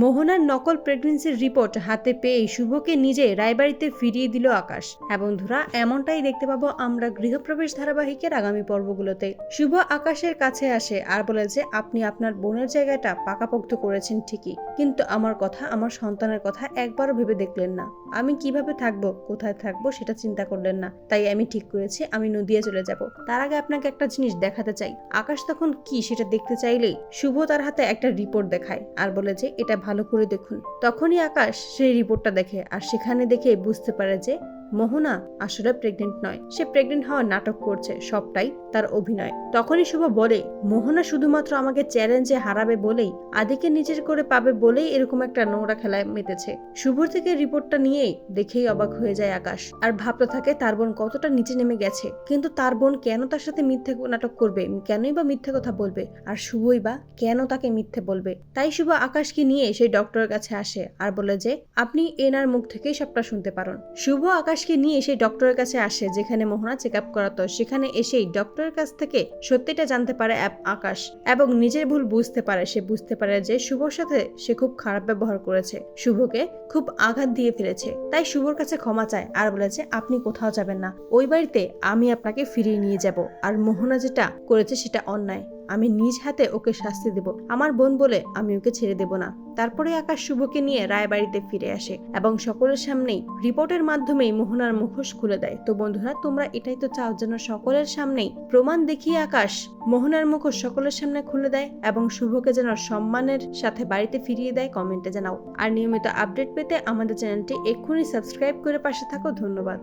মোহনার নকল প্রেগন্যান্সির রিপোর্ট হাতে পেয়ে শুভকে নিজে রায়বাড়িতে ফিরিয়ে দিল আকাশ। হ্যাঁ বন্ধুরা, এমনটাই দেখতে পাবো আমরা গৃহপ্রবেশ ধারাবাহিকের আগামী পর্বগুলোতে। শুভ আকাশের কাছে আসে আর বলে যে আপনি আপনার বোনের জায়গাটা পাকাপোক্ত করেছেন ঠিকই, কিন্তু আমার কথা, আমার সন্তানের কথা একবারও ভেবে দেখলেন না। আমি কিভাবে থাকবো, কোথায় থাকবো সেটা চিন্তা করলেন না। তাই আমি ঠিক করেছি আমি নদিয়া চলে যাব। তার আগে আপনাকে একটা জিনিস দেখাতে চাই। আকাশ তখন কি সেটা দেখতে চাইলেই শুভ তার হাতে একটা রিপোর্ট দেখায় আর বলে যে এটা ভালো করে দেখুন। তখনই আকাশ সেই রিপোর্টটা দেখে আর সেখানে দেখে বুঝতে পারে যে মোহনা আসলে প্রেগনেন্ট নয়, সে প্রেগনেন্ট হওয়ার নাটক করছে, সবটাই তার অভিনয়। তখনই শুভ বলে মোহনা শুধুমাত্র আমাকে চ্যালেঞ্জে হারাবে বলেই, আদিকে নিজের করে পাবে বলেই এরকম একটা নোংরা খেলায় মেতেছে। শুভর থেকে রিপোর্টটা নিয়েই দেখেই অবাক হয়ে যায় আকাশ আর ভাবতে থাকে তার বোন কতটা নিচে নেমে গেছে। কিন্তু তার বোন কেন তার সাথে মিথ্যে নাটক করবে, কেনই বা মিথ্যে কথা বলবে, আর শুভই বা কেন তাকে মিথ্যে বলবে। তাই শুভ আকাশকে নিয়ে সেই ডক্টরের কাছে আসে আর বলে যে আপনি এনার মুখ থেকেই সবটা শুনতে পারেন। শুভ আকাশকে নিয়ে সেই ডক্টরের কাছে আসে যেখানে মোহনা চেক আপ করাতো। সেখানে এসেই ডক্টরের কাছ থেকে সত্যিটা জানতে পারে আকাশ এবং নিজের ভুল বুঝতে পারে। সে বুঝতে পারে যে শুভর সাথে সে খুব খারাপ ব্যবহার করেছে, শুভকে খুব আঘাত দিয়ে ফেলেছে। তাই শুভর কাছে ক্ষমা চায় আর বলেছে আপনি কোথাও যাবেন না, ওই বাড়িতে আমি আপনাকে ফিরিয়ে নিয়ে যাব। আর মোহনা যেটা করেছে সেটা অন্যায়, আমি নিজ হাতে ওকে শাস্তি দেব, আমার বোন বলে আমি ওকে ছেড়ে দেব না। তারপরে আকাশ শুভকে নিয়ে রায়বাড়িতে ফিরে আসে এবং সকলের সামনেই রিপোর্টের মাধ্যমেই মোহনার মুখোশ খুলে দেয়। তো বন্ধুরা, তোমরা এটাই তো চাও যেন সকলের সামনেই প্রমাণ দেখিয়ে আকাশ মোহনার মুখোশ সকলের সামনে খুলে দেয় এবং শুভকে যেন সম্মানের সাথে বাড়িতে ফিরিয়ে দেয়। কমেন্টে জানাও। আর নিয়মিত আপডেট পেতে আমাদের চ্যানেলটি এক্ষুনি সাবস্ক্রাইব করে পাশে থাকো। ধন্যবাদ।